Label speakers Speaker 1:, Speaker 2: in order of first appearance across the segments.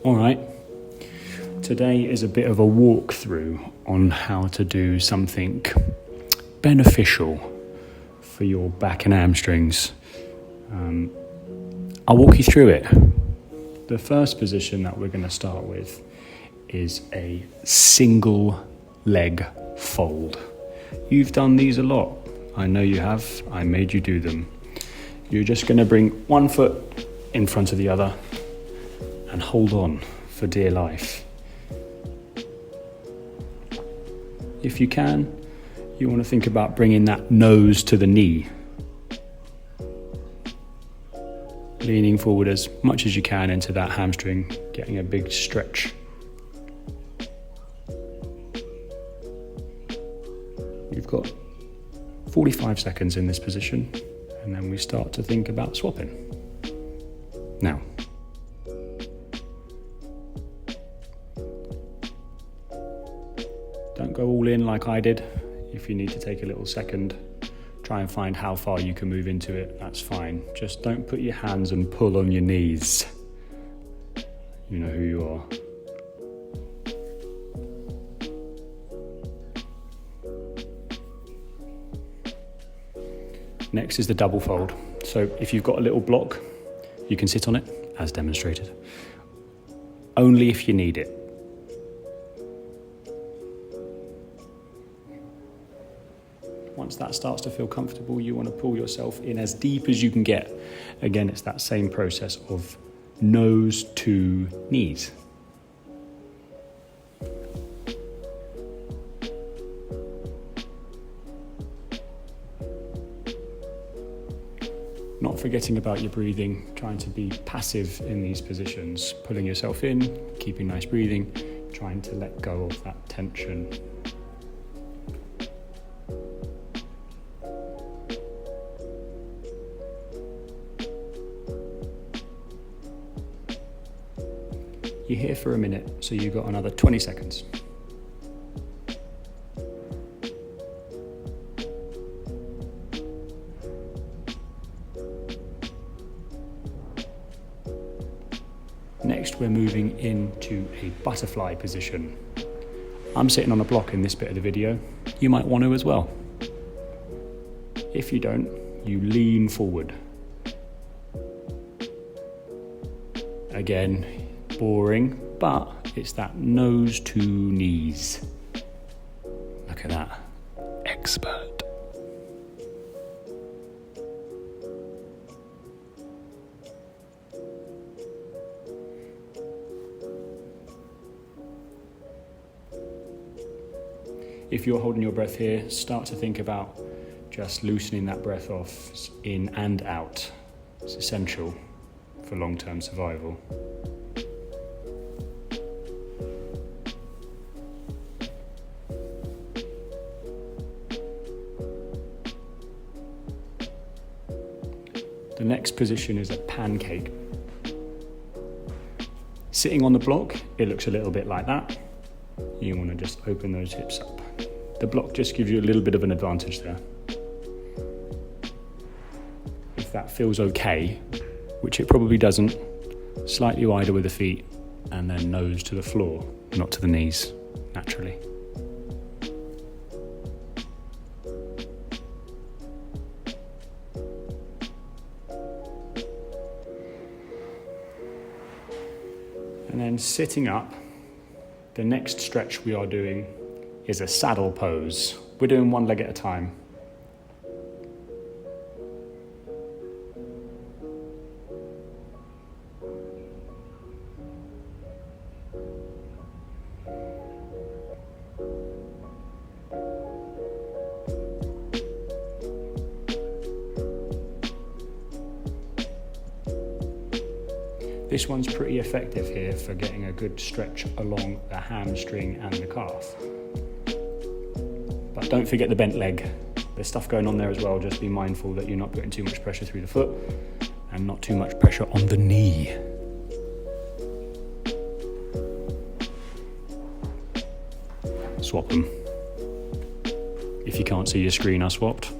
Speaker 1: All right, today is a bit of a walkthrough on how to do something beneficial for your back and hamstrings. I'll walk you through it. The first position that we're going to start with is a single leg fold. You've done these a lot. I know you have. I made you do them. You're just going to bring one foot in front of the other and hold on for dear life. If you can, you want to think about bringing that nose to the knee. Leaning forward as much as you can into that hamstring, getting a big stretch. You've got 45 seconds in this position, and then we start to think about swapping. Now, don't go all in like I did. If you need to take a little second, try and find how far you can move into it, that's fine. Just don't put your hands and pull on your knees. You know who you are. Next is the double fold. So if you've got a little block, you can sit on it, as demonstrated. Only if you need it. Once that starts to feel comfortable, you want to pull yourself in as deep as you can get. Again, it's that same process of nose to knees. Not forgetting about your breathing, trying to be passive in these positions, pulling yourself in, keeping nice breathing, trying to let go of that tension. You're here for a minute, so you've got another 20 seconds. Next, we're moving into a butterfly position. I'm sitting on a block in this bit of the video. You might want to as well. If you don't, you lean forward. Again, boring, but it's that nose to knees. Look at that. Expert. If you're holding your breath here, start to think about just loosening that breath off in and out. It's essential for long-term survival. The next position is a pancake. Sitting on the block, it looks a little bit like that. You want to just open those hips up. The block just gives you a little bit of an advantage there. If that feels okay, which it probably doesn't, slightly wider with the feet and then nose to the floor, not to the knees, naturally. And then sitting up, the next stretch we are doing is a saddle pose. We're doing one leg at a time. This one's pretty effective here for getting a good stretch along the hamstring and the calf. But don't forget the bent leg. There's stuff going on there as well. Just be mindful that you're not putting too much pressure through the foot and not too much pressure on the knee. Swap them. If you can't see your screen, I swapped.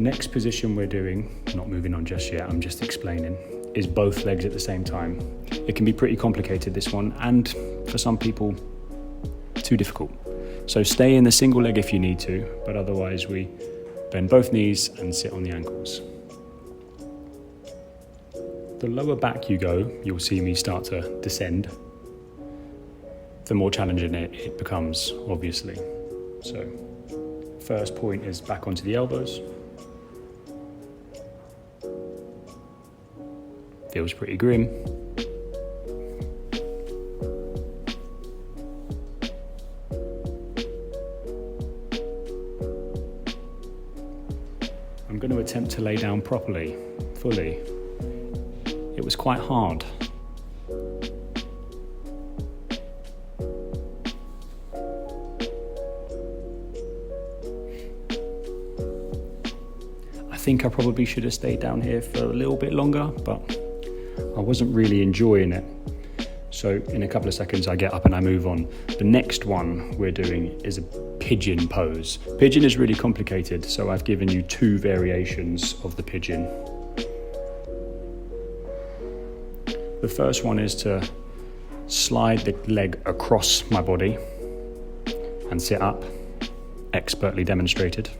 Speaker 1: next position we're doing, not moving on just yet, I'm just explaining, is both legs at the same time. It can be pretty complicated, this one, and for some people, too difficult. So stay in the single leg if you need to, but otherwise we bend both knees and sit on the ankles. The lower back you go, you'll see me start to descend. The more challenging it becomes, obviously. So, first point is back onto the elbows. Feels pretty grim. I'm going to attempt to lay down properly, fully. It was quite hard. I think I probably should have stayed down here for a little bit longer, but I wasn't really enjoying it. So in a couple of seconds I get up and I move on. The next one we're doing is a pigeon pose. Pigeon is really complicated, so I've given you 2 variations of the pigeon. The first one is to slide the leg across my body and sit up, expertly demonstrated.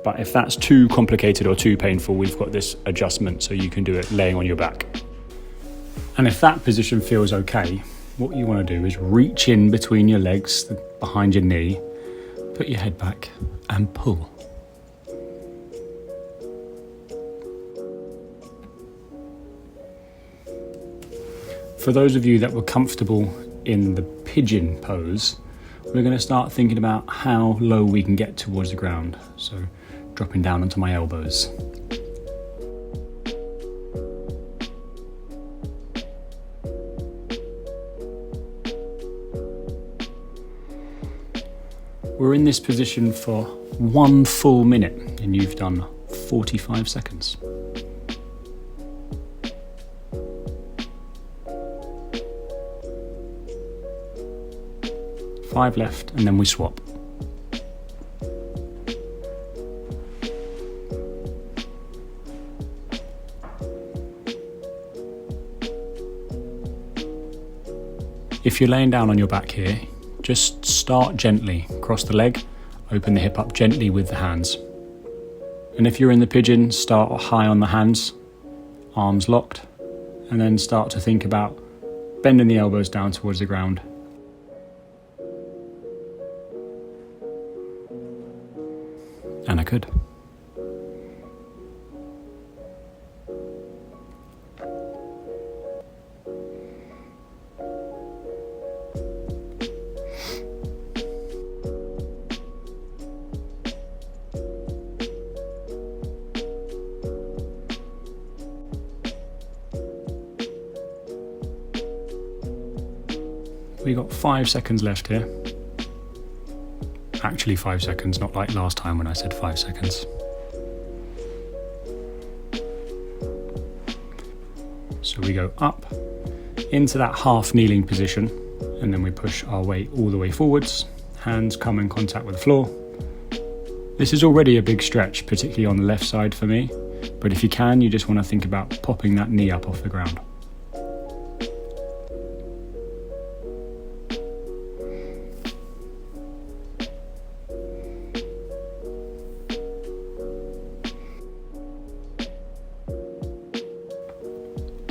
Speaker 1: But if that's too complicated or too painful, we've got this adjustment so you can do it laying on your back. And if that position feels okay, what you want to do is reach in between your legs, behind your knee, put your head back and pull. For those of you that were comfortable in the pigeon pose, we're going to start thinking about how low we can get towards the ground. So dropping down onto my elbows. We're in this position for 1 full minute and you've done 45 seconds. Five left and then we swap. If you're laying down on your back here, just start gently, cross the leg, open the hip up gently with the hands. And if you're in the pigeon, start high on the hands, arms locked, and then start to think about bending the elbows down towards the ground. And I could. We got 5 seconds left here. Actually 5 seconds, not like last time when I said 5 seconds. So we go up into that half kneeling position and then we push our weight all the way forwards. Hands come in contact with the floor. This is already a big stretch, particularly on the left side for me. But if you can, you just want to think about popping that knee up off the ground.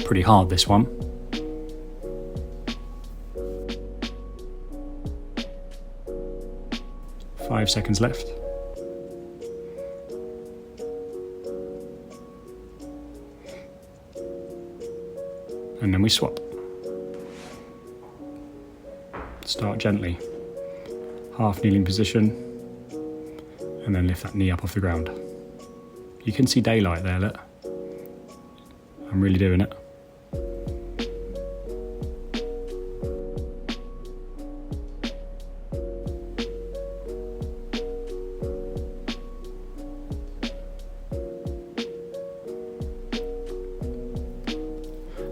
Speaker 1: Pretty hard, this one. Five seconds left. And then we swap. Start gently. Half kneeling position. And then lift that knee up off the ground. You can see daylight there, look. I'm really doing it.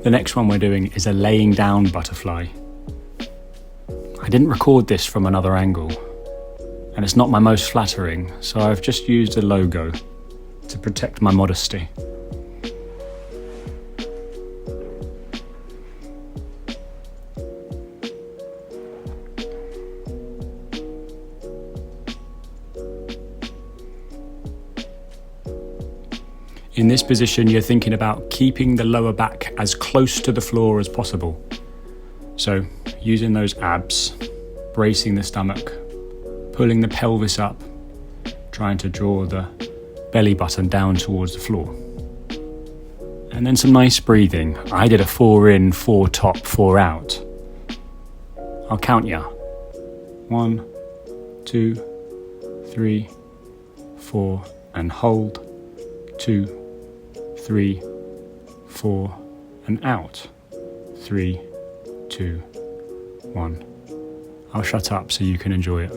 Speaker 1: The next one we're doing is a laying down butterfly. I didn't record this from another angle, and it's not my most flattering, so I've just used a logo to protect my modesty. In this position, you're thinking about keeping the lower back as close to the floor as possible. So, using those abs, bracing the stomach, pulling the pelvis up, trying to draw the belly button down towards the floor. And then some nice breathing. I did a 4 in, 4 top, 4 out. I'll count ya. 1, 2, 3, 4, and hold. 2, 3, 4, and out. 3, 2, 1. I'll shut up so you can enjoy it.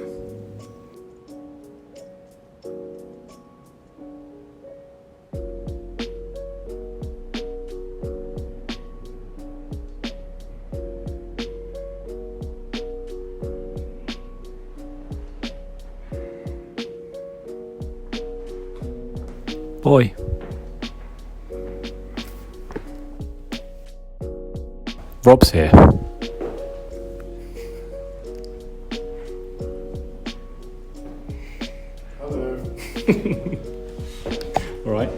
Speaker 1: Boy. Rob's here.
Speaker 2: Hello.
Speaker 1: All right.